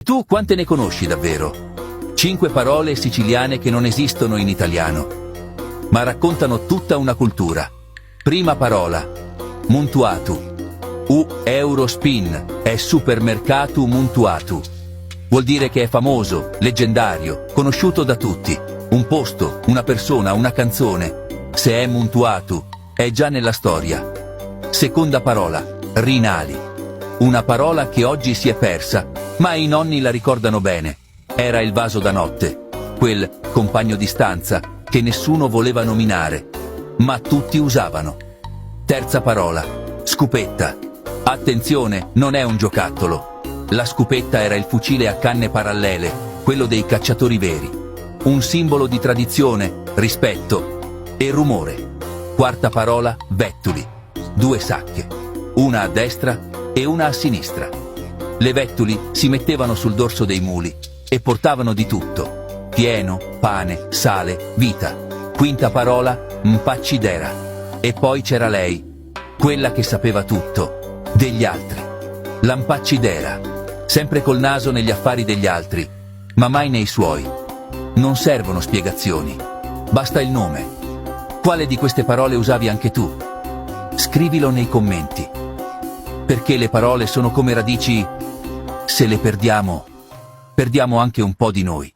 Tu quante ne conosci davvero? 5 parole siciliane che non esistono in italiano, ma raccontano tutta una cultura. Prima parola, Muntuatu. Eurospin è supermercato Muntuatu. Vuol dire che è famoso, leggendario, conosciuto da tutti. Un posto, una persona, una canzone. Se è Muntuatu, è già nella storia. Seconda parola, Rinali. Una parola che oggi si è persa, ma i nonni la ricordano bene. Era il vaso da notte, quel compagno di stanza che nessuno voleva nominare, ma tutti usavano. Terza parola, scupetta. Attenzione, non è un giocattolo. La scupetta era il fucile a canne parallele, quello dei cacciatori veri. Un simbolo di tradizione, rispetto e rumore. Quarta parola, vettuli. 2 sacche, una a destra e una a sinistra. Le vettuli si mettevano sul dorso dei muli e portavano di tutto: fieno, pane, sale, vita. Quinta parola, mpaccidera. E poi c'era lei, quella che sapeva tutto, degli altri. La mpaccidera, sempre col naso negli affari degli altri, ma mai nei suoi. Non servono spiegazioni, basta il nome. Quale di queste parole usavi anche tu? Scrivilo nei commenti. Perché le parole sono come radici, se le perdiamo, perdiamo anche un po' di noi.